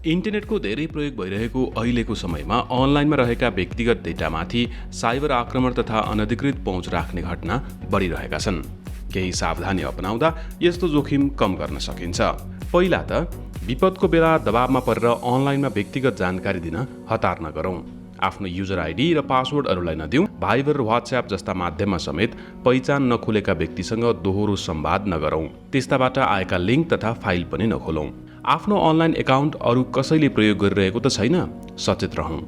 इन्टरनेटको धेरै प्रयोग भइरहेको अहिलेको समयमा अनलाइनमा रहेका व्यक्तिगत डेटामाथि साइबर आक्रमण तथा अनधिकृत पहुँच राख्ने घटना बढिरहेका छन्। केही सावधानी अपनाउँदा यस्तो जोखिम कम गर्न सकिन्छ। पहिला त विपदको बेला दबावमा परेर अनलाइनमा व्यक्तिगत जानकारी दिन हतार नगरौँ। आफ्नो युजर आइडी र पासवर्डहरूलाई नदिउँ। भाइबर र व्हाट्सएप जस्ता माध्यममा समेत पहिचान नखुलेका व्यक्तिसँग दोहोरो संवाद नगरौँ। त्यस्ताबाट आएका लिङ्क तथा फाइल पनि नखोलौँ। आफ्नो अनलाइन एकाउन्ट अरू कसैले प्रयोग गरिरहेको त छैन, सचेत रहौँ।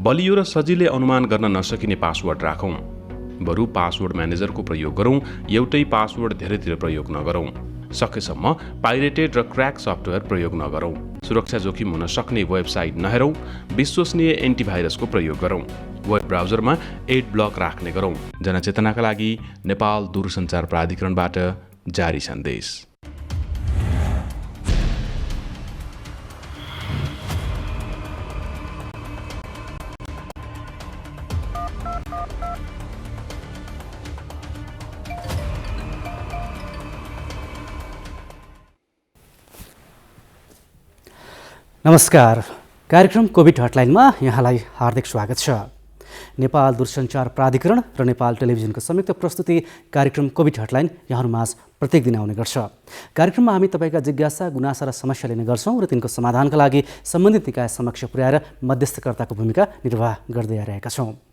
बलियो र सजिलै अनुमान गर्न नसकिने पासवर्ड राखौँ। बरु पासवर्ड म्यानेजरको प्रयोग गरौँ, एउटै पासवर्ड धेरैतिर प्रयोग नगरौँ। सकेसम्म पाइरेटेड र क्र्याक सफ्टवेयर प्रयोग नगरौँ। सुरक्षा जोखिम हुन सक्ने वेबसाइट नहेरौँ। विश्वसनीय एन्टिभाइरसको प्रयोग गरौँ। वेब ब्राउजरमा एड ब्लक राख्ने गरौँ। जनचेतनाका लागि नेपाल दूरसञ्चार प्राधिकरणबाट जारी सन्देश। नमस्कार। कार्यक्रम कोभिड हटलाइनमा यहाँलाई हार्दिक स्वागत छ। नेपाल दूरसञ्चार प्राधिकरण र नेपाल टेलिभिजनको संयुक्त प्रस्तुति कार्यक्रम कोभिड हटलाइन यहाँहरूमाझ प्रत्येक दिन आउने गर्छ। कार्यक्रममा हामी तपाईँका जिज्ञासा, गुनासा र समस्या लिने गर्छौँ र तिनको समाधानका लागि सम्बन्धित निकाय समक्ष पुर्याएर मध्यस्थकर्ताको भूमिका निर्वाह गर्दै आइरहेका छौँ।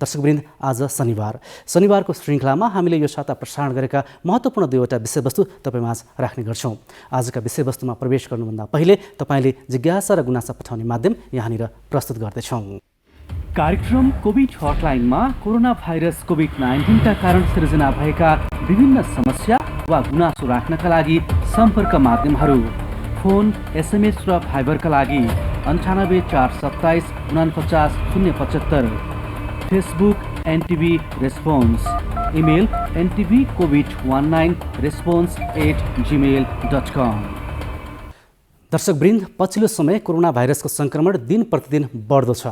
दर्शकवृन्द, आज शनिबारको श्रृङ्खलामा हामीले यो साता प्रसारण गरेका महत्त्वपूर्ण दुईवटा विषयवस्तु तपाईँमाझ राख्ने गर्छौँ। आजका विषयवस्तुमा प्रवेश गर्नुभन्दा पहिले तपाईँले जिज्ञासा र गुनासा पठाउने माध्यम यहाँनिर प्रस्तुत गर्दैछौँ। कार्यक्रम कोभिड हटलाइनमा कोरोना भाइरस कोभिड-19का कारण सिर्जना भएका विभिन्न समस्या वा गुनासो राख्नका लागि सम्पर्क माध्यमहरू: फोन, एसएमएस र भाइबरका लागि 98 427 49 075, Facebook NTV response, email ntvcovid19response@gmail.com। दर्शकवृन्द, पछिल्लो समय कोरोना भाइरसको सङ्क्रमण दिन प्रतिदिन बढ्दो छ।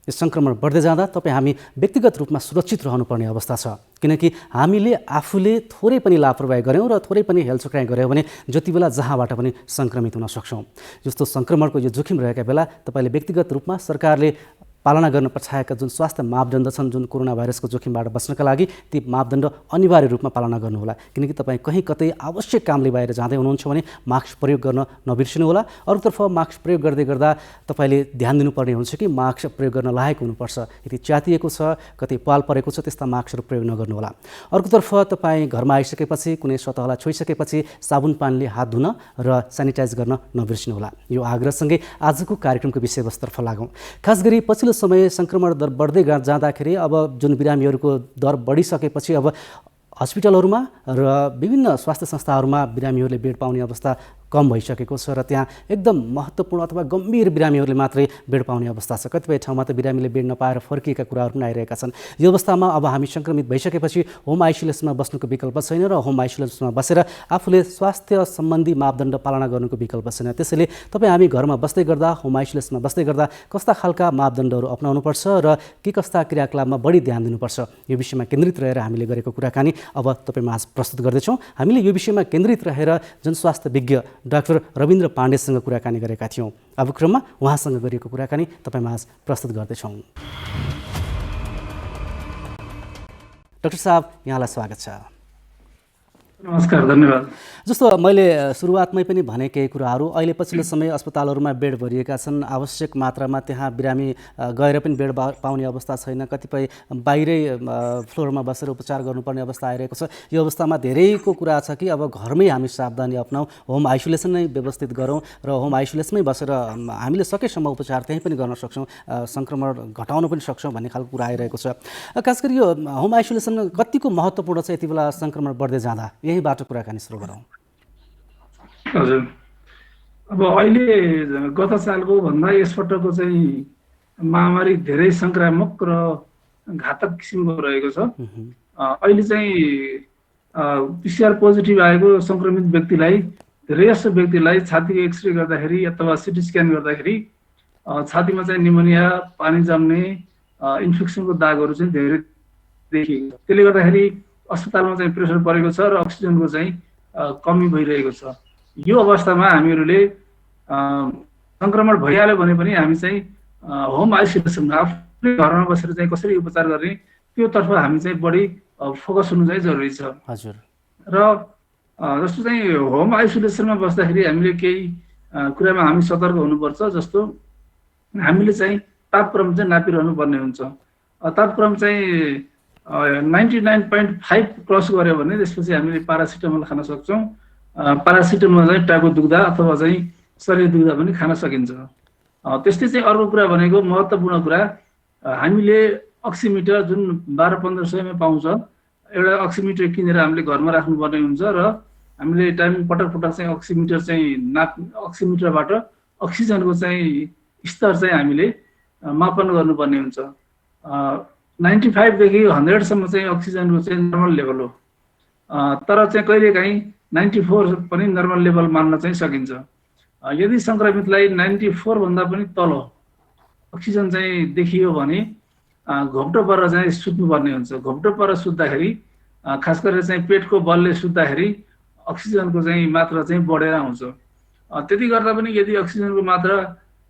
यो सङ्क्रमण बढ्दै जाँदा हामी व्यक्तिगत रूपमा सुरक्षित रहनुपर्ने अवस्था छ। किनकि हामीले आफूले थोरै पनि लापरवाही गऱ्यौँ र थोरै पनि हेलचक्राइ गऱ्यौँ भने जति बेला जहाँबाट पनि सङ्क्रमित हुन सक्छौँ। जस्तो सङ्क्रमणको यो जोखिम रहेका बेला तपाईँले व्यक्तिगत रूपमा सरकारले पालना गर्न पछाएका जुन स्वास्थ्य मापदण्ड छन्, जुन कोरोना भाइरसको जोखिमबाट बच्नका लागि, ती मापदण्ड अनिवार्य रूपमा पालना गर्नुहोला। किनकि तपाईँ कहीँ कतै आवश्यक कामले बाहिर जाँदै हुनुहुन्छ भने मास्क प्रयोग गर्न नबिर्सिनुहोला। अरूतर्फ मास्क प्रयोग गर्दै गर्दा तपाईँले ध्यान दिनुपर्ने हुन्छ कि मास्क प्रयोग गर्न लायक हुनुपर्छ। यदि च्यातिएको छ, कतै पाल परेको छ, त्यस्ता मास्कहरू प्रयोग नगर्नुहोला। अर्कोतर्फ तपाईँ घरमा आइसकेपछि, कुनै सतहलाई छोइसकेपछि साबुन पानीले हात धुन र सेनिटाइज गर्न नबिर्सिनुहोला। यो आग्रहसँगै आजको कार्यक्रमको विषयवस्तुतर्फ लागौँ। खास गरी पछिल्लो समय सङ्क्रमण दर बढ्दै जाँदाखेरि अब जुन बिरामीहरूको दर बढिसकेपछि अब हस्पिटलहरूमा र विभिन्न स्वास्थ्य संस्थाहरूमा बिरामीहरूले बेड पाउने अवस्था कम भइसकेको छ र त्यहाँ एकदम महत्त्वपूर्ण अथवा गम्भीर बिरामीहरूले मात्रै बेड पाउने अवस्था छ। कतिपय ठाउँमा त बिरामीले बेड नपाएर फर्किएका कुराहरू पनि आइरहेका छन्। यो अवस्थामा अब हामी सङ्क्रमित भइसकेपछि होम आइसोलेसनमा बस्नुको विकल्प छैन र होम आइसोलेसनमा बसेर आफूले स्वास्थ्य सम्बन्धी मापदण्ड पालना गर्नुको विकल्प छैन। त्यसैले तपाईँ हामी घरमा बस्दै गर्दा, होम आइसोलेसनमा बस्दै गर्दा कस्ता खालका मापदण्डहरू अपनाउनुपर्छ र के कस्ता क्रियाकलापमा बढी ध्यान दिनुपर्छ, यो विषयमा केन्द्रित रहेर हामीले गरेको कुराकानी अब तपाईँमाझ प्रस्तुत गर्दैछौँ। हामीले यो विषयमा केन्द्रित रहेर जनस्वास्थ्य विज्ञ डाक्टर रविन्द्र पाण्डेसँग कुराकानी गरेका थियौँ। अब क्रममा उहाँसँग गरिएको कुराकानी तपाईँमाझ प्रस्तुत गर्दैछौँ। डाक्टर साहब, यहाँलाई स्वागत छ। नमस्कार, धन्यवाद। जस्तो मैले सुरुवातमै पनि भने केही कुराहरू, अहिले पछिल्लो समय अस्पतालहरूमा बेड भरिएका छन्। आवश्यक मात्रामा त्यहाँ बिरामी गएर पनि बेड पाउने अवस्था छैन। कतिपय बाहिरै फ्लोरमा बसेर उपचार गर्नुपर्ने अवस्था आइरहेको छ। यो अवस्थामा धेरैको कुरा छ कि अब घरमै हामी सावधानी अपनाउँ, होम आइसोलेसन नै व्यवस्थित गरौँ र होम आइसोलेसनमै बसेर हामीले सकेसम्म उपचार त्यहीँ पनि गर्न सक्छौँ, सङ्क्रमण घटाउन पनि सक्छौँ भन्ने खालको कुरा आइरहेको छ। खास गरी यो होम आइसोलेसन कतिको महत्त्वपूर्ण छ यति बेला सङ्क्रमण बढ्दै जाँदा, यहीबाट कुराकानी सुरु गरौँ। हजुर, अब अहिले गत सालको भन्दा यसपटकको चाहिँ महामारी धेरै सङ्क्रामक र घातक किसिमको रहेको छ। अहिले चाहिँ पिसिआर पोजिटिभ आएको सङ्क्रमित व्यक्तिलाई, धेरै जसो व्यक्तिलाई छातीको एक्सरे गर्दाखेरि अथवा सिटी स्क्यान गर्दाखेरि छातीमा चाहिँ निमोनिया, पानी जम्ने, इन्फेक्सनको दागहरू चाहिँ धेरै देखिएको छ। त्यसले गर्दाखेरि अस्पतालमा चाहिँ प्रेसर परेको छ र अक्सिजनको चाहिँ कमी भइरहेको छ। यो अवस्थामा हामीहरूले सङ्क्रमण भइहाल्यो भने पनि हामी चाहिँ होम आइसोलेसन आफ्नै घरमा बसेर चाहिँ कसरी उपचार गर्ने त्योतर्फ हामी चाहिँ बढी फोकस हुनु चाहिँ जरुरी छ। हजुर। र जस्तो चाहिँ होम आइसोलेसनमा बस्दाखेरि हामीले केही कुरामा हामी सतर्क हुनुपर्छ। जस्तो हामीले चाहिँ तापक्रम चाहिँ नापिरहनु पर्ने हुन्छ। तापक्रम चाहिँ 99.5 क्रस गऱ्यो भने त्यसपछि हामीले पारासिटामोल खान सक्छौँ। पारासिटामोल चाहिँ टाउको दुख्दा अथवा चाहिँ शरीर दुख्दा पनि खान सकिन्छ। त्यस्तै चाहिँ अर्को कुरा भनेको महत्त्वपूर्ण कुरा, हामीले अक्सिमिटर जुन 1200-1500 पाउँछ, एउटा अक्सिमिटर किनेर हामीले घरमा राख्नुपर्ने हुन्छ र हामीले पटक पटक चाहिँ अक्सिमिटरबाट अक्सिजनको चाहिँ स्तर चाहिँ हामीले मापन गर्नुपर्ने हुन्छ। 95 देखि 100 सम्म चाहिँ अक्सिजनको चाहिँ नर्मल लेभल हो। तर चाहिँ कहिलेकाहीँ 94 पनि नर्मल लेभल मान्न चाहिँ सकिन्छ। यदि सङ्क्रमितलाई 94 भन्दा पनि तल अक्सिजन चाहिँ देखियो भने घोप्टो परेर चाहिँ सुत्नुपर्ने हुन्छ। घोप्टो परेर सुत्दाखेरि खास गरेर चाहिँ पेटको बलले सुत्दाखेरि अक्सिजनको चाहिँ मात्रा चाहिँ बढेर आउँछ। त्यति गर्दा पनि यदि अक्सिजनको मात्रा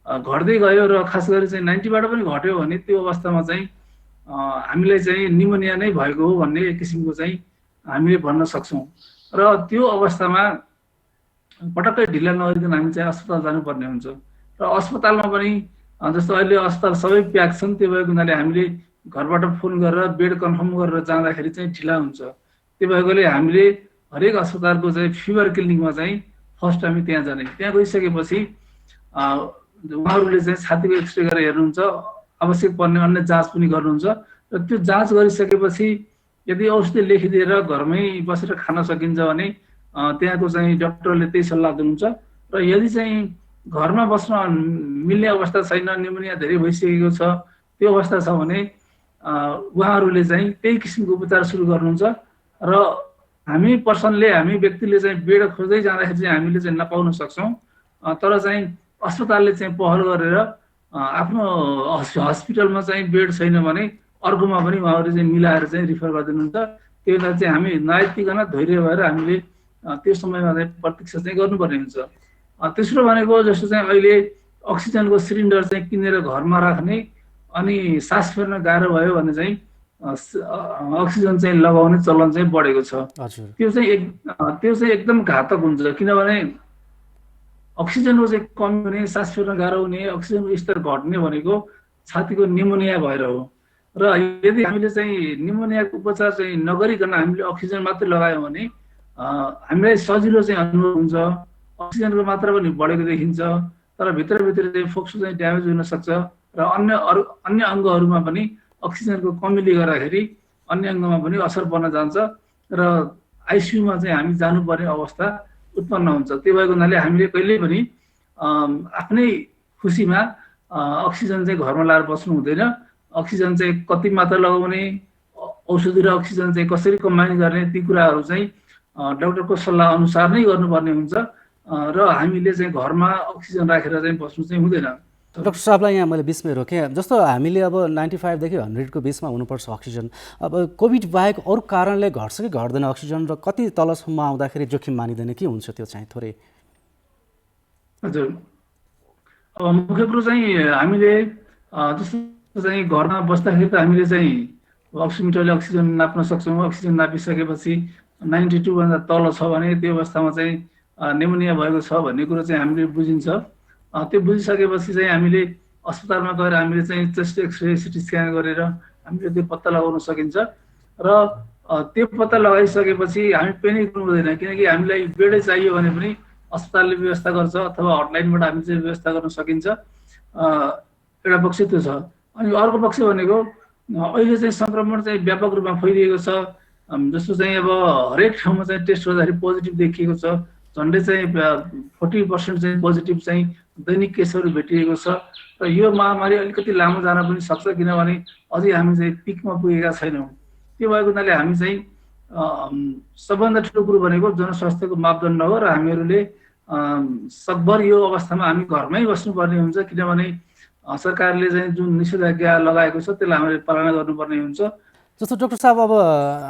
घट्दै गयो र खास गरी चाहिँ 90बाट पनि घट्यो भने त्यो अवस्थामा चाहिँ हामीलाई चाहिँ निमोनिया नै भएको हो भन्ने एक किसिमको चाहिँ हामीले भन्न सक्छौँ। र त्यो अवस्थामा पटक्कै ढिला नगरिकन हामी चाहिँ अस्पताल जानुपर्ने हुन्छ। र अस्पतालमा पनि जस्तो अहिले अस्पताल सबै प्याक छन्, त्यो भएको हुनाले हामीले घरबाट फोन गरेर बेड कन्फर्म गरेर जाँदाखेरि चाहिँ ढिला हुन्छ। त्यो भएकोले हामीले हरेक अस्पतालको चाहिँ फिभर क्लिनिकमा चाहिँ फर्स्ट हामी त्यहाँ जाने। त्यहाँ गइसकेपछि उहाँहरूले चाहिँ छातीको एक्सरे गरेर हेर्नुहुन्छ, आवश्यक पर्ने अन्य जाँच पनि गर्नुहुन्छ। र त्यो जाँच गरिसकेपछि यदि औषधि लेखिदिएर घरमै बसेर खान सकिन्छ भने त्यहाँको चाहिँ डाक्टरले त्यही सल्लाह दिनुहुन्छ। र यदि चाहिँ घरमा बस्न मिल्ने अवस्था छैन, निमोनिया धेरै भइसकेको छ, त्यो अवस्था छ भने उहाँहरूले चाहिँ त्यही किसिमको उपचार सुरु गर्नुहुन्छ। र हामी व्यक्तिले चाहिँ बेड खोज्दै जाँदाखेरि चाहिँ हामीले चाहिँ नपाउन सक्छौँ। तर चाहिँ अस्पतालले चाहिँ पहल गरेर आफ्नो हस्पिटलमा चाहिँ बेड छैन भने अर्कोमा पनि उहाँहरूले चाहिँ मिलाएर चाहिँ रिफर गरिदिनुहुन्छ। त्यो बेला चाहिँ हामी नआत्तिकन धैर्य भएर हामीले त्यो समयमा चाहिँ प्रतीक्षा चाहिँ गर्नुपर्ने हुन्छ। तेस्रो भनेको जस्तो चाहिँ अहिले अक्सिजनको सिलिन्डर चाहिँ किनेर घरमा राख्ने अनि सास फेर्न गाह्रो भयो भने चाहिँ अक्सिजन चाहिँ लगाउने चलन चाहिँ बढेको छ। त्यो चाहिँ एकदम घातक हुन्छ। किनभने अक्सिजनको चाहिँ कमी हुने, सास फेर्न गाह्रो हुने, अक्सिजनको स्तर घट्ने भनेको छातीको निमोनिया भएर हो। र यदि हामीले चाहिँ निमोनियाको उपचार चाहिँ नगरिकन हामीले अक्सिजन मात्रै लगायौँ भने हामीलाई सजिलो चाहिँ अनुभव हुन्छ, अक्सिजनको मात्रा पनि बढेको देखिन्छ, तर भित्रभित्र चाहिँ फोक्सो चाहिँ ड्यामेज हुन सक्छ र अन्य अङ्गहरूमा पनि अक्सिजनको कमीले गर्दाखेरि अन्य अङ्गमा पनि असर पर्न जान्छ र आइसियुमा चाहिँ हामी जानुपर्ने अवस्था उत्पन्न हुन्छ। त्यो भएको हुनाले हामीले कहिल्यै पनि आफ्नै खुसीमा अक्सिजन चाहिँ घरमा लाएर बस्नु हुँदैन। अक्सिजन चाहिँ कति मात्रा लगाउने, औषधि र अक्सिजन चाहिँ कसरी कम्बाइन गर्ने, ती कुराहरू चाहिँ डाक्टरको सल्लाह अनुसार नै गर्नुपर्ने हुन्छ र हामीले चाहिँ घरमा अक्सिजन राखेर चाहिँ बस्नु चाहिँ हुँदैन। डाक्टर साहबलाई यहाँ मैले बिचमै रोकेँ। जस्तो हामीले अब 95 देखि 100 को बिचमा हुनुपर्छ अक्सिजन, अब कोभिड बाहेक अरू कारणले घट्छ कि घट्दैन अक्सिजन, र कति तलसम्म आउँदाखेरि जोखिम मानिँदैन, के हुन्छ त्यो चाहिँ थोरै? हजुर, अब मुख्य कुरो चाहिँ हामीले जस्तो चाहिँ घरमा बस्दाखेरि त हामीले चाहिँ अक्सिमिटरले अक्सिजन नाप्न सक्छौँ। अक्सिजन नापिसकेपछि 92 भन्दा तल छ भने त्यो अवस्थामा चाहिँ निमोनिया भएको छ भन्ने कुरो चाहिँ हामीले बुझिन्छ। त्यो बुझिसकेपछि चाहिँ हामीले अस्पतालमा गएर हामीले चाहिँ चेस्ट एक्सरे, सिटी स्क्यान गरेर हामीले त्यो पत्ता लगाउन सकिन्छ। र त्यो पत्ता लगाइसकेपछि हामी पेनिक गर्नु हुँदैन, किनकि हामीलाई बेडै चाहियो भने पनि अस्पतालले व्यवस्था गर्छ अथवा हटलाइनबाट हामी चाहिँ व्यवस्था गर्न सकिन्छ। एउटा पक्ष त्यो छ। अनि अर्को पक्ष भनेको अहिले चाहिँ सङ्क्रमण चाहिँ व्यापक रूपमा फैलिएको छ। जस्तो चाहिँ अब हरेक ठाउँमा चाहिँ टेस्ट गर्दाखेरि पोजिटिभ देखिएको छ। झन्डै चाहिँ 40% चाहिँ पोजिटिभ चाहिँ दैनिक केसहरू भेटिएको छ। र यो महामारी अलिकति लामो जान पनि सक्छ, किनभने अझै हामी चाहिँ पिकमा पुगेका छैनौँ। त्यो भएको हुनाले हामी चाहिँ सबभन्दा ठुलो कुरो भनेको जनस्वास्थ्यको मापदण्ड हो र हामीहरूले सकभर यो अवस्थामा हामी घरमै बस्नुपर्ने हुन्छ। किनभने सरकारले चाहिँ जुन निषेधाज्ञा लगाएको छ त्यसलाई हामीले पालना गर्नुपर्ने हुन्छ। जस्तो डाक्टर साहब अब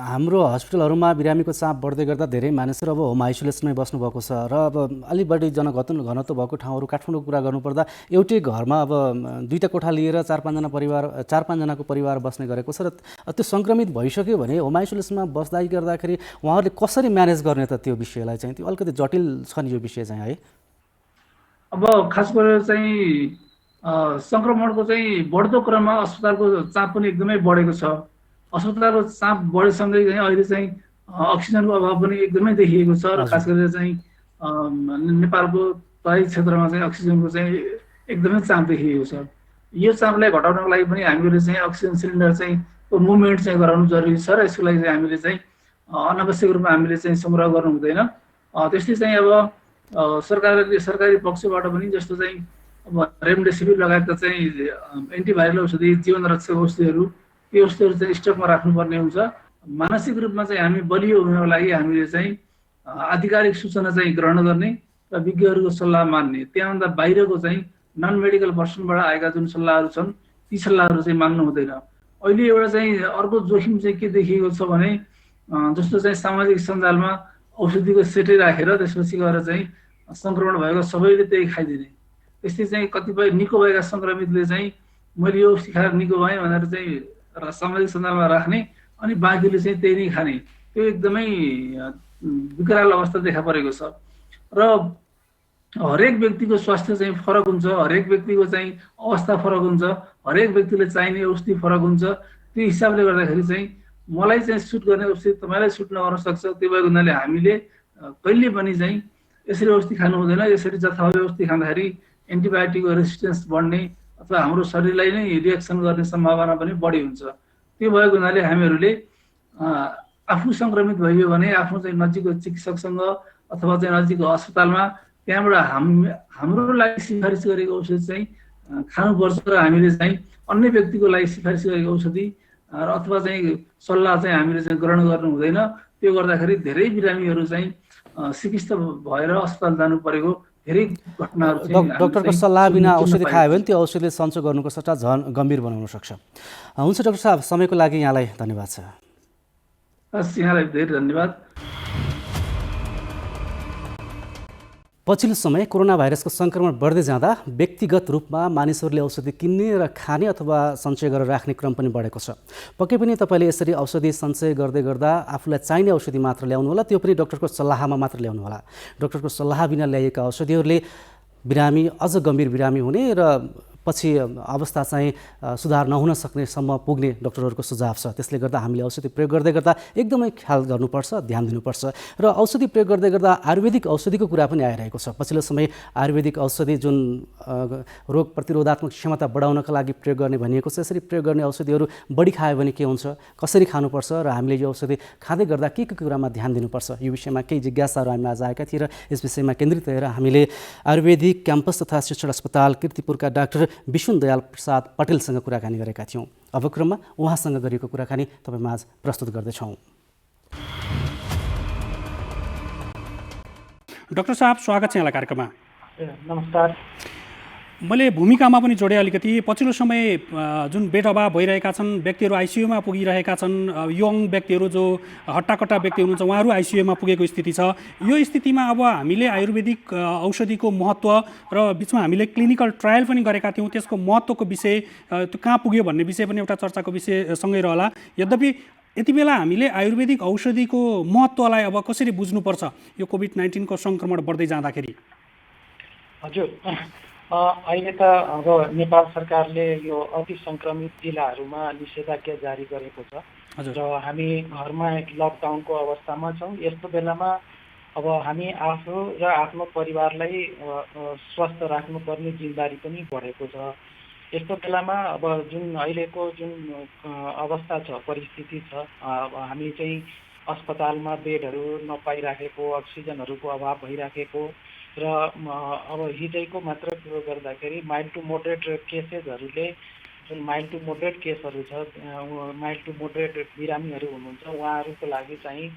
हाम्रो हस्पिटलहरूमा बिरामीको चाप बढ्दै गर्दा धेरै मानिसहरू अब होम आइसोलेसनमै बस्नुभएको छ र अब अलिक बढी घनत्व भएको ठाउँहरू काठमाडौँको कुरा गर्नुपर्दा एउटै घरमा अब 2टा कोठा लिएर 4-5जनाको परिवार बस्ने गरेको छ र त्यो सङ्क्रमित भइसक्यो भने होम आइसोलेसनमा बस्दै गर्दाखेरि उहाँहरूले कसरी म्यानेज गर्ने त त्यो विषयलाई चाहिँ त्यो अलिकति जटिल छ नि यो विषय चाहिँ है। अब खास गरेर चाहिँ सङ्क्रमणको चाहिँ बढ्दो क्रममा अस्पतालको चाप पनि एकदमै बढेको छ। अस्पतालको चाप बढेसँगै चाहिँ अहिले चाहिँ अक्सिजनको अभाव पनि एकदमै देखिएको छ र खास गरेर चाहिँ नेपालको तराई क्षेत्रमा चाहिँ अक्सिजनको चाहिँ एकदमै चाप देखिएको छ। यो चापलाई घटाउनको लागि पनि हामीले चाहिँ अक्सिजन सिलिन्डर चाहिँ मुभमेन्ट चाहिँ गराउनु जरुरी छ र यसको लागि चाहिँ हामीले चाहिँ अनावश्यक रूपमा हामीले चाहिँ सङ्ग्रह गर्नु हुँदैन। त्यस्तै चाहिँ अब सरकारी पक्षबाट पनि जस्तो चाहिँ अब रेमडेसिभिर लगायतका चाहिँ एन्टिभाइरल औषधि, जीवन रक्षक औषधिहरू, त्यो औषधिहरू चाहिँ स्टकमा राख्नुपर्ने हुन्छ। मानसिक रूपमा चाहिँ हामी बलियो हुनको लागि हामीले चाहिँ आधिकारिक सूचना चाहिँ ग्रहण गर्ने र विज्ञहरूको सल्लाह मान्ने, त्यहाँभन्दा बाहिरको चाहिँ नन मेडिकल पर्सनबाट आएका जुन सल्लाहहरू छन् ती सल्लाहहरू चाहिँ मान्नु हुँदैन। अहिले एउटा चाहिँ अर्को जोखिम चाहिँ के देखिएको छ भने जस्तो चाहिँ सामाजिक सञ्जालमा औषधिको सेटै राखेर त्यसपछि गएर चाहिँ सङ्क्रमण भएको सबैले त्यही खाइदिने, त्यस्तै चाहिँ कतिपय निको भएका सङ्क्रमितले चाहिँ मैले यो औषधि खाएर निको भएँ भनेर चाहिँ सामाजिक सञ्जालमा राख्ने अनि बाँकीले चाहिँ त्यही नै खाने, त्यो एकदमै विकराल अवस्था देखा परेको छ। र हरेक व्यक्तिको स्वास्थ्य चाहिँ फरक हुन्छ, हरेक व्यक्तिको चाहिँ अवस्था फरक हुन्छ, हरेक व्यक्तिले चाहिने औषधि फरक हुन्छ। त्यो हिसाबले गर्दाखेरि चाहिँ मलाई चाहिँ सुट गर्ने औषधि तपाईँलाई सुट नगर्न सक्छ। त्यो भएको हुनाले हामीले कहिले पनि चाहिँ यसरी औषधि खानु हुँदैन। यसरी जथाभावी औषधि खाँदाखेरि एन्टिबायोटिकको रेसिस्टेन्स बढ्ने अथवा हाम्रो शरीरलाई नै रिएक्सन गर्ने सम्भावना पनि बढी हुन्छ। त्यो भएको हुनाले हामीहरूले आफू सङ्क्रमित भइयो भने आफ्नो चाहिँ नजिकको चिकित्सकसँग अथवा चाहिँ नजिकको अस्पतालमा त्यहाँबाट हाम्रो लागि सिफारिस गरेको औषधि चाहिँ खानुपर्छ र हामीले चाहिँ अन्य व्यक्तिको लागि सिफारिस गरेको औषधि अथवा चाहिँ सल्लाह चाहिँ हामीले चाहिँ ग्रहण गर्नु हुँदैन। त्यो गर्दाखेरि धेरै बिरामीहरू चाहिँ सिकिस्त भएर अस्पताल जानु परेको धेरै घटनाहरू चाहिँ डाक्टरको सल्लाह बिना औषधि खायो भने त्यो औषधिले सन्चो गर्नुको सट्टा झन् गम्भीर बनाउन सक्छ। हुन्छ डाक्टर साहब, समयको लागि यहाँलाई धन्यवाद छ। हस्, यहाँलाई धेरै धन्यवाद। पछिल्लो समय कोरोना भाइरसको सङ्क्रमण बढ्दै जाँदा व्यक्तिगत रूपमा मानिसहरूले औषधि किन्ने र खाने अथवा सञ्चय गरेर राख्ने क्रम पनि बढेको छ। पक्कै पनि तपाईँले यसरी औषधि सञ्चय गर्दै गर्दा आफूलाई चाहिने औषधि मात्र ल्याउनु होला, त्यो पनि डाक्टरको सल्लाहमा मात्र ल्याउनु होला। डाक्टरको सल्लाह बिना ल्याइएका औषधिहरूले बिरामी अझ गम्भीर बिरामी हुने र पछि अवस्था चाहिँ सुधार नहुन सक्नेसम्म पुग्ने डाक्टरहरूको सुझाव छ। त्यसले गर्दा हामीले औषधि प्रयोग गर्दै गर्दा एकदमै ख्याल गर्नुपर्छ, ध्यान दिनुपर्छ। र औषधि प्रयोग गर्दै गर्दा आयुर्वेदिक औषधिको कुरा पनि आइरहेको छ। पछिल्लो समय आयुर्वेदिक औषधि जुन रोग प्रतिरोधात्मक क्षमता बढाउनका लागि प्रयोग गर्ने भनिएको छ, यसरी प्रयोग गर्ने औषधिहरू बढी खायो भने के हुन्छ, कसरी खानुपर्छ र हामीले यो औषधि खाँदै गर्दा के कुरामा ध्यान दिनुपर्छ, यो विषयमा केही जिज्ञासाहरू हामी आज आएका थिए र यस विषयमा केन्द्रित रहेर हामीले आयुर्वेदिक क्याम्पस तथा शिक्षण अस्पताल कीर्तिपुरका डाक्टर विष्णु दयाल प्रसाद पटेलसँग कुराकानी गरेका थियौँ। अब क्रममा उहाँसँग गरिएको कुराकानी तपाईँमा आज प्रस्तुत गर्दैछौँ। डाक्टर साहब, स्वागत छ यहाँलाई कार्यक्रममा। नमस्कार। मैले भूमिकामा पनि जोडेँ अलिकति। पछिल्लो समय जुन बेड अभाव भइरहेका छन्, व्यक्तिहरू आइसियुमा पुगिरहेका छन्, यङ व्यक्तिहरू जो हट्टाकट्टा व्यक्ति हुनुहुन्छ उहाँहरू आइसियुमा पुगेको स्थिति छ। यो स्थितिमा अब हामीले आयुर्वेदिक औषधिको महत्त्व र बिचमा हामीले क्लिनिकल ट्रायल पनि गरेका थियौँ, त्यसको महत्त्वको विषय त्यो कहाँ पुग्यो भन्ने विषय पनि एउटा चर्चाको विषय सँगै रहला। यद्यपि यति बेला हामीले आयुर्वेदिक औषधिको महत्त्वलाई अब कसरी बुझ्नुपर्छ यो कोभिड-19 को सङ्क्रमण बढ्दै जाँदाखेरि? हजुर, अहिले त अब नेपाल सरकारले यो अति सङ्क्रमित जिल्लाहरूमा निषेधाज्ञा जारी गरेको छ र हामी घरमा लकडाउनको अवस्थामा छौँ। यस्तो बेलामा अब हामी आफू र आफ्नो परिवारलाई स्वस्थ राख्नुपर्ने जिम्मेवारी पनि बढेको छ। यस्तो बेलामा अब जुन अहिलेको जुन अवस्था छ, परिस्थिति छ, हामी चाहिँ अस्पतालमा बेडहरू नपाइराखेको, अक्सिजनहरूको अभाव भइराखेको र अब हिजैको मात्र कुरो गर्दाखेरि माइल्ड टु मोडरेट केसेसहरूले जुन माइल्ड टु मोडरेट केसहरू छ, माइल्ड टु मोडरेट बिरामीहरू हुनुहुन्छ उहाँहरूको लागि चाहिँ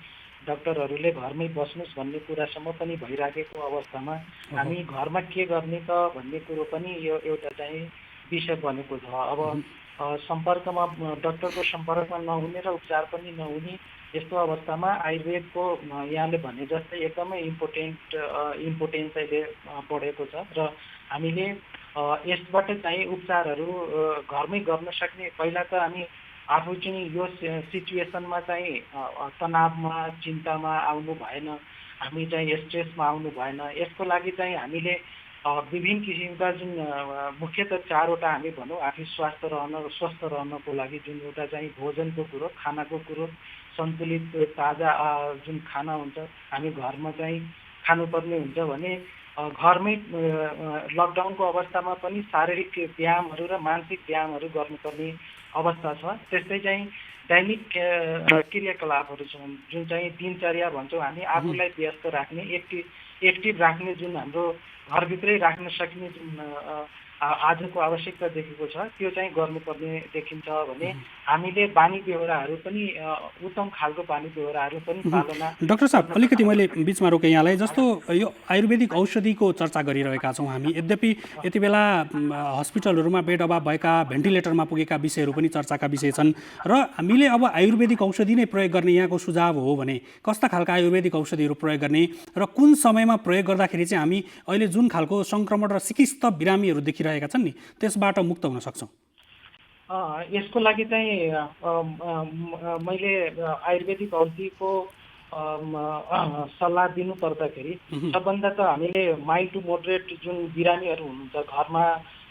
डाक्टरहरूले घरमै बस्नुहोस् भन्ने कुरासम्म पनि भइराखेको अवस्थामा हामी घरमा के गर्ने त भन्ने कुरो पनि यो एउटा चाहिँ विषय बनेको छ। अब सम्पर्कमा डाक्टरको सम्पर्कमा नहुने र उपचार पनि नहुने यस्तो अवस्थामा आयुर्वेदको यहाँले भने जस्तै एकदमै इम्पोर्टेन्स अहिले बढेको छ र हामीले यसबाट चाहिँ उपचारहरू घरमै गर्न सक्ने। पहिला त हामी आफू चाहिँ यो सिचुएसनमा चाहिँ तनावमा चिन्तामा आउनु भएन, हामी चाहिँ स्ट्रेसमा आउनु भएन। यसको लागि चाहिँ हामीले विभिन्न किसिमका जुन मुख्यतः 4वटा हामी भनौँ आफू स्वस्थ रहनको लागि जुन एउटा चाहिँ भोजनको कुरो, खानाको कुरो, सन्तुलित ताजा जुन खाना हुन्छ हामी घरमा चाहिँ खानुपर्ने हुन्छ भने घरमै लकडाउनको अवस्थामा पनि शारीरिक व्यायामहरू र मानसिक व्यायामहरू गर्नुपर्ने अवस्था छ। त्यस्तै चाहिँ दैनिक क्रियाकलापहरू छन् जुन चाहिँ दिनचर्या भन्छौँ हामी, आफूलाई व्यस्त राख्ने, एक्टिभ राख्ने, जुन हाम्रो घरभित्रै राख्न सक्ने जुन आजको आवश्यकता देखेको छ त्यो चाहिँ गर्नुपर्ने देखिन्छ भने हामीले बानी बेहोराहरू पनि उत्तम खालको बानी बेहोराहरू पनि पालना। डाक्टर साहब, अलिकति मैले बिचमा रोकेँ यहाँलाई। जस्तो यो आयुर्वेदिक औषधिको चर्चा गरिरहेका छौँ हामी, यद्यपि यति बेला हस्पिटलहरूमा बेड अभाव भएका, भेन्टिलेटरमा पुगेका विषयहरू पनि चर्चाका विषय छन् र हामीले अब आयुर्वेदिक औषधि नै प्रयोग गर्ने यहाँको सुझाव हो भने कस्ता खालका आयुर्वेदिक औषधिहरू प्रयोग गर्ने र कुन समयमा प्रयोग गर्दाखेरि चाहिँ हामी अहिले जुन खालको सङ्क्रमण र सिकिस्त बिरामीहरू देखिरहेका छन् नि त्यसबाट मुक्त हुन सक्छौँ? यसको लागि चाहिँ मैले आयुर्वेदिक औषधिको सल्लाह दिनु पर्दाखेरि सबभन्दा त हामीले माइल्ड टु मोडरेट जुन बिरामीहरू हुनुहुन्छ घरमा,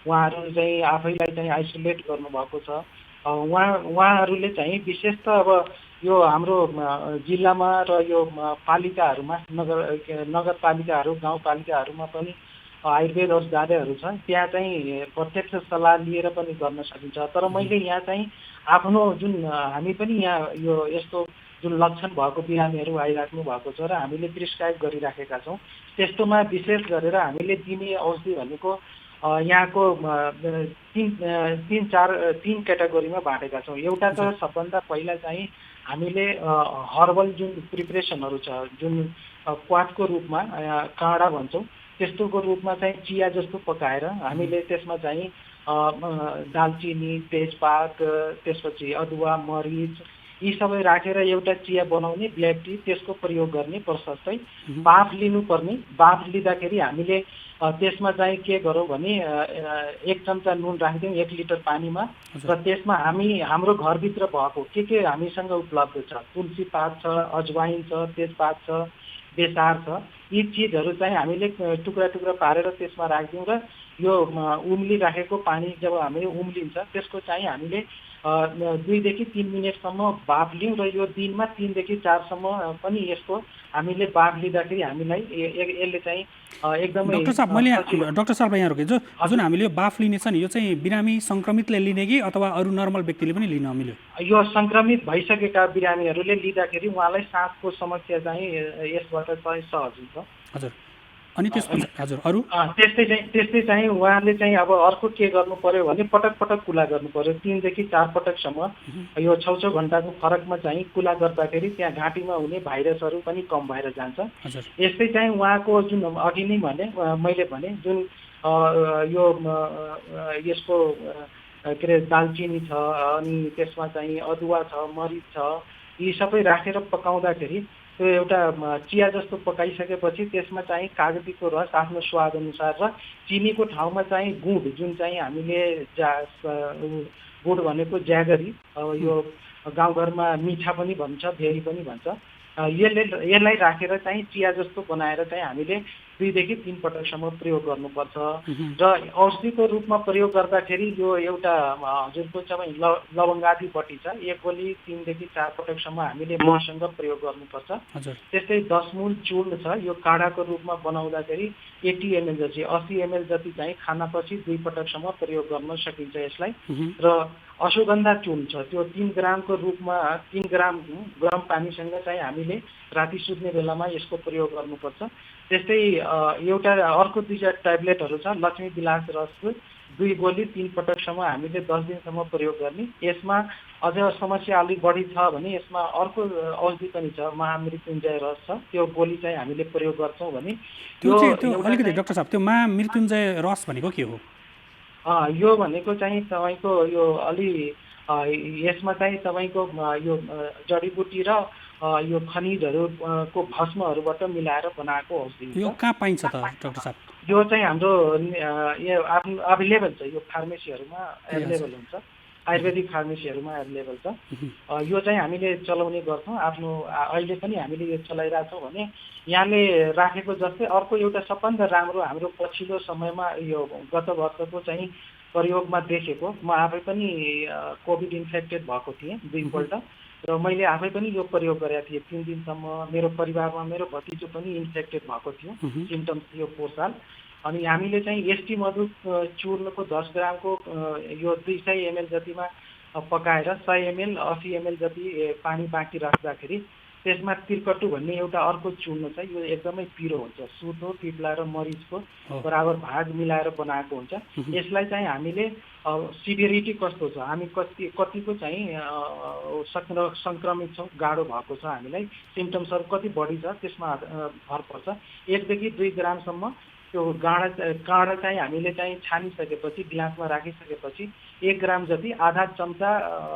उहाँहरू चाहिँ आफैलाई चाहिँ आइसोलेट गर्नुभएको छ, उहाँहरूले चाहिँ विशेष त अब यो हाम्रो जिल्लामा र यो पालिकाहरूमा नगरपालिकाहरू गाउँपालिकाहरूमा पनि आयुर्वेद औषधालयहरू छन्, त्यहाँ चाहिँ प्रत्यक्ष सल्लाह लिएर पनि गर्न सकिन्छ। तर मैले यहाँ चाहिँ आफ्नो जुन हामी पनि यहाँ यो यस्तो जुन लक्षण भएको बिरामीहरू आइराख्नु भएको छ र हामीले प्रिस्क्राइब गरिराखेका छौँ, त्यस्तोमा विशेष गरेर हामीले दिने औषधि भनेको यहाँको तीन क्याटेगोरीमा बाँडेका छौँ। एउटा त सबभन्दा पहिला चाहिँ हामीले हर्बल जुन प्रिपरेसनहरू छ, जुन क्वाथको रूपमा काँडा भन्छौँ, त्यस्तोको रूपमा चाहिँ चिया जस्तो पकाएर हामीले त्यसमा चाहिँ दालचिनी, तेजपात, त्यसपछि अदुवा, मरिच यी सबै राखेर एउटा चिया बनाउने ब्ल्याक टी, त्यसको प्रयोग गर्ने प्रशस्तै। बाफ लिनुपर्ने, बाफ लिँदाखेरि हामीले त्यसमा चाहिँ के गरौँ भने 1 चम्चा नुन राखिदिउँ 1 लिटर पानीमा र त्यसमा हाम्रो घरभित्र भएको के हामीसँग उपलब्ध छ, तुलसी पात छ, अजवाइन छ, तेजपात छ, बेसार छ, यी चिजहरू चाहिँ हामीले टुक्रा टुक्रा पारेर त्यसमा राखिदिउँ र यो उम्लिराखेको पानी जब हामीले उम्लिन्छ त्यसको चाहिँ हामीले 2 देखि 3 मिनटसम्म बाफ लिउँ र यो दिनमा 3 देखि 4 सम्म पनि यसको हामीले बाफ लिँदाखेरि हामीलाई यसले चाहिँ एकदमै। डाक्टर साहब, मैले डाक्टर साहब यहाँ रोकेँ, जुन हामीले यो बाफ लिने छ नि यो चाहिँ बिरामी सङ्क्रमितले लिने कि अथवा अरू नर्मल व्यक्तिले पनि लिन मिल्यो? यो सङ्क्रमित भइसकेका बिरामीहरूले लिँदाखेरि उहाँलाई सासको समस्या चाहिँ यसबाट चाहिँ सहज हुन्छ। हजुर, अनि त्यसपछि हजुर अरू त्यस्तै चाहिँ उहाँले चाहिँ अब अर्को के गर्नु पर्यो भने पटक पटक कुला गर्नु पर्यो, 3 देखि 4 पटकसम्म यो 6 घन्टाको फरकमा चाहिँ कुला गर्दाखेरि त्यहाँ घाँटीमा हुने भाइरसहरू पनि कम भएर जान्छ। यस्तै चाहिँ उहाँको जुन अघि नै मैले भने जुन यो यसको के अरे दालचिनी छ, अनि त्यसमा चाहिँ अदुवा छ, मरिच छ, यी सबै राखेर पकाउँदाखेरि त्यो एउटा चिया जस्तो पकाइसकेपछि त्यसमा चाहिँ कागतीको रस आफ्नो स्वाद अनुसार र चिनीको ठाउँमा चाहिँ गुड, जुन चाहिँ हामीले गुड भनेको ज्यागरी, यो गाउँघरमा मिठा पनि भन्छ, भेरी पनि भन्छ, यसलाई राखेर चाहिँ चिया जस्तो बनाएर चाहिँ हामीले 2 देखि 3 पटकसम्म प्रयोग गर्नुपर्छ। र औषधिको रूपमा प्रयोग गर्दाखेरि यो एउटा हजुरको चाहिँ लवङ्गादी बटी छ, 1 गोली 3 देखि 4 पटकसम्म हामीले महसँग प्रयोग गर्नुपर्छ। त्यस्तै 10 मूल चूर्ण छ, यो काढाको रूपमा बनाउँदाखेरि 80 ml जति 80 ml जति चाहिँ खानापछि 2 पटकसम्म प्रयोग गर्न सकिन्छ यसलाई। र अश्वगन्धा चूर्ण छ, त्यो 3 ग्रामको रूपमा 3 ग्राम गरम पानीसँग चाहिँ हामीले राति सुत्ने बेलामा यसको प्रयोग गर्नुपर्छ। त्यस्तै एउटा अर्को 2 ट्याब्लेटहरू छ, लक्ष्मी विलास रसको 2 गोली 3 पटकसम्म हामीले 10 दिनसम्म प्रयोग गर्ने। यसमा अझ समस्या अलिक बढी छ भने यसमा अर्को औषधि पनि छ, महामृत्युञ्जय रस छ, त्यो गोली चाहिँ हामीले प्रयोग गर्छौँ भने त्यो अलिकति डाक्टर साहब त्यो महामृत्युञ्जय रस भनेको के हो? यो भनेको चाहिँ तपाईँको यो अलि यसमा चाहिँ तपाईँको यो जडीबुटी र यो खनिजहरू को भस्महरूबाट मिलाएर बनाएको औषधि यो हुन्छ। कहाँ पाइन्छ त डाक्टर साहब? यो चाहिँ हाम्रो यो अभाइलेबल छ, यो फार्मेसीहरूमा एभाइलेबल हुन्छ, आयुर्वेदिक फार्मेसीहरूमा एभाइलेबल छ। यो चाहिँ हामीले चलाउने गर्छौँ, आफ्नो अहिले पनि हामीले यो चलाइरहेछौँ। भने यहाँले राखेको जस्तै अर्को एउटा सबभन्दा राम्रो हाम्रो पछिल्लो समयमा यो गत वर्षको चाहिँ प्रयोगमा देखेको, म आफै पनि कोभिड इन्फेक्टेड भएको थिएँ 2 पल्ट र मैले आफै पनि यो प्रयोग गरेका थिएँ। 3 दिनसम्म मेरो परिवारमा मेरो भतिजो पनि इन्फेक्टेड भएको थियो, सिम्टम्स थियो 4 साल। अनि हामीले चाहिँ एसटी मधु चूर्णको 10 ग्रामको यो 200 ml जतिमा पकाएर 100 ml 80 ml जति पानी बाँकी राख्दाखेरि त्यसमा तिर्कटु भन्ने एउटा अर्को चूर्ण छ। यो एकदमै पिरो हुन्छ, सुतो, तितला र मरिचको बराबर भाग मिलाएर बनाएको हुन्छ। यसलाई चाहिँ हामीले सिभिरिटी कस्तो छ, हामी कतिको चाहिँ सङ्क्रमित छौँ, गाह्रो भएको छ, हामीलाई सिम्टम्सहरू कति बढी छ त्यसमा भर पर्छ। 1 देखि 2 ग्रामसम्म त्यो काँडा चाहिँ हामीले चाहिँ छानिसकेपछि गिलासमा राखिसकेपछि 1 ग्राम जति आधा चम्चा,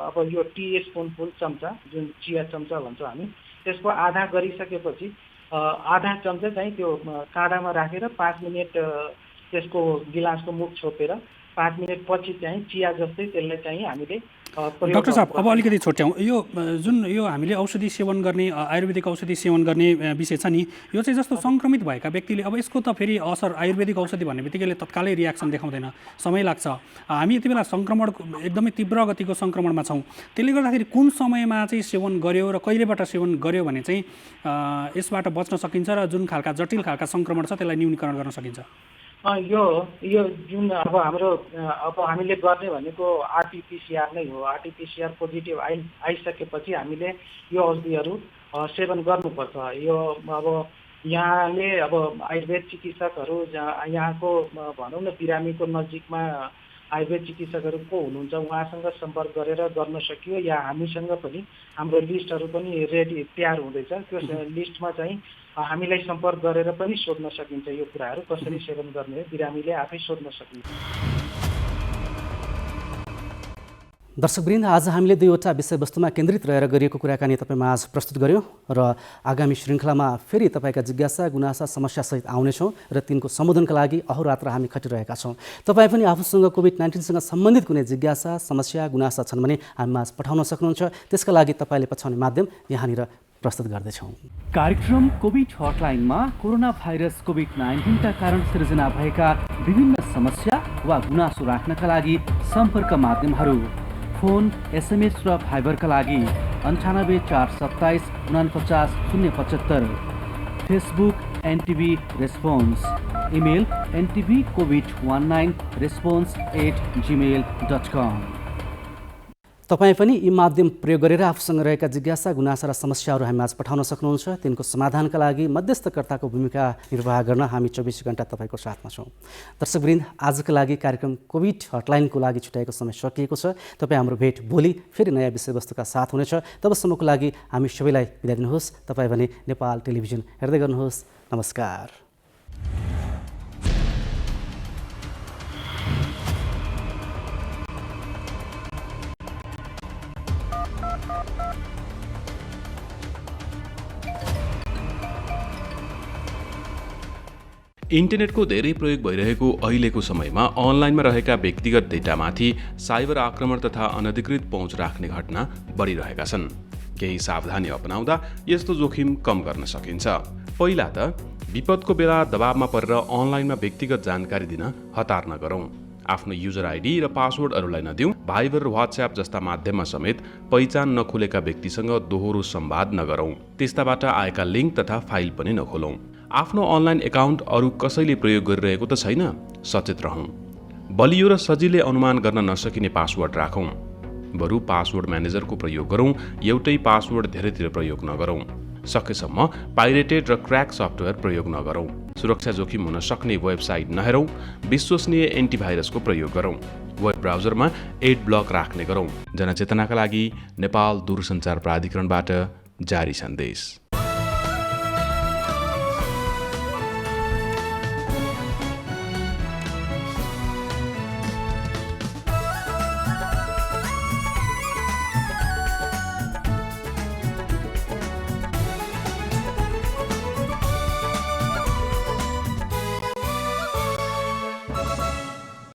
अब यो टी स्पुनफुल चम्चा जुन चिया चम्चा भन्छौँ हामी, त्यसको आधा गरिसकेपछि आधा चम्चा चाहिँ त्यो काँडामा राखेर 5 मिनट त्यसको गिलासको मुख छोपेर 5 मिनट पछि चाहिँ चिया जस्तै त्यसलाई चाहिँ हामीले डाक्टर साहब अब अलिकति छोट्याउँ। यो जुन यो हामीले औषधि सेवन गर्ने आयुर्वेदिक औषधि सेवन गर्ने विषय छ नि, यो चाहिँ जस्तो सङ्क्रमित भएका व्यक्तिले अब यसको त फेरि असर आयुर्वेदिक औषधि भन्ने बित्तिकै तत्कालै रियाक्सन देखाउँदैन, समय लाग्छ। हामी यति बेला सङ्क्रमण एकदमै तीव्र गतिको सङ्क्रमणमा छौँ। त्यसले गर्दाखेरि कुन समयमा चाहिँ सेवन गर्यो र कहिलेबाट सेवन गर्यो भने चाहिँ यसबाट बच्न सकिन्छ र जुन खालका जटिल खालका सङ्क्रमण छ त्यसलाई न्यूनीकरण गर्न सकिन्छ? यो जुन अब हाम्रो अब हामीले गर्ने भनेको आरटीपीसीआर नै हो। आरटीपीसीआर पोजिटिभ आइसकेपछि हामीले यो औषधिहरू सेवन गर्नुपर्छ। यो अब यहाँले अब आयुर्वेद चिकित्सकहरू यहाँको भनौँ न बिरामीको नजिकमा आयुर्वेद चिकित्सकहरू को हुनुहुन्छ उहाँसँग सम्पर्क गरेर गर्न सकियो, या हामीसँग पनि हाम्रो लिस्टहरू पनि रेडी तयार हुँदैछ। त्यो लिस्टमा चाहिँ हामीलाई सम्पर्क गरेर पनि सोध्न सकिन्छ यो कुराहरू कसरी सेवन गर्ने, बिरामीले आफै सोध्न सकिन्छ। दर्शकवृन्द, आज हामीले 2वटा विषयवस्तुमा केन्द्रित रहेर गरिएको कुराकानी तपाईँमा आज प्रस्तुत गऱ्यौँ र आगामी श्रृङ्खलामा फेरि तपाईँका जिज्ञासा गुनासा समस्यासहित आउनेछौँ र तिनको सम्बोधनका लागि अहोरात्र हामी खटिरहेका छौँ। तपाईँ पनि आफूसँग कोभिड-19सँग सम्बन्धित कुनै जिज्ञासा समस्या गुनासा छन् भने हामीमा आज पठाउन सक्नुहुन्छ। त्यसका लागि तपाईँले पठाउने माध्यम यहाँनिर प्रस्तुत गर्दैछौँ। कार्यक्रम कोभिड हटलाइनमा कोरोना भाइरस कोभिड-19 का कारण सिर्जना भएका विभिन्न समस्या वा गुनासो राख्नका लागि सम्पर्क माध्यमहरू फोन, एसएमएस र फाइबरका लागि 98 427 49 075, Facebook NTV response, email ntvcovid19response@gmail.com। तपाईँ पनि यी माध्यम प्रयोग गरेर आफूसँग रहेका जिज्ञासा गुनासा र समस्याहरू हामी आज पठाउन सक्नुहुन्छ। तिनको समाधानका लागि मध्यस्थकर्ताको भूमिका निर्वाह गर्न हामी 24 घण्टा तपाईँको साथमा छौँ। दर्शकवृन्द, आजको लागि कार्यक्रम कोभिड हटलाइनको लागि छुट्याएको समय सकिएको छ। तपाईँ हाम्रो भेट भोलि फेरि नयाँ विषयवस्तुका साथ हुनेछ। तबसम्मको लागि हामी सबैलाई बिदा दिनुहोस्। तपाईँ भने नेपाल टेलिभिजन हेर्दै गर्नुहोस्। नमस्कार। इन्टरनेटको धेरै प्रयोग भइरहेको अहिलेको समयमा अनलाइनमा रहेका व्यक्तिगत डेटामाथि साइबर आक्रमण तथा अनधिकृत पहुँच राख्ने घटना बढिरहेका छन्। केही सावधानी अपनाउँदा यस्तो जोखिम कम गर्न सकिन्छ। पहिला त विपदको बेला दबावमा परेर अनलाइनमा व्यक्तिगत जानकारी दिन हतार नगरौँ। आफ्नो युजर आइडी र पासवर्डहरूलाई नदिउँ। भाइबर र व्हाट्सएप जस्ता माध्यममा समेत पहिचान नखोलेका व्यक्तिसँग दोहोरो संवाद नगरौँ। त्यस्ताबाट आएका लिङ्क तथा फाइल पनि नखोलौँ। आफ्नो अनलाइन एकाउन्ट अरू कसैले प्रयोग गरिरहेको त छैन, सचेत रहौँ। बलियो र सजिलै अनुमान गर्न नसकिने पासवर्ड राखौँ। बरु पासवर्ड म्यानेजरको प्रयोग गरौँ, एउटै पासवर्ड धेरैतिर प्रयोग नगरौँ। सकेसम्म पाइरेटेड र क्र्याक सफ्टवेयर प्रयोग नगरौँ। सुरक्षा जोखिम हुन सक्ने वेबसाइट नहेरौँ। विश्वसनीय एन्टिभाइरसको प्रयोग गरौँ। वेब ब्राउजरमा एड ब्लक राख्ने गरौँ। जनचेतनाका लागि नेपाल दूरसञ्चार प्राधिकरणबाट जारी सन्देश।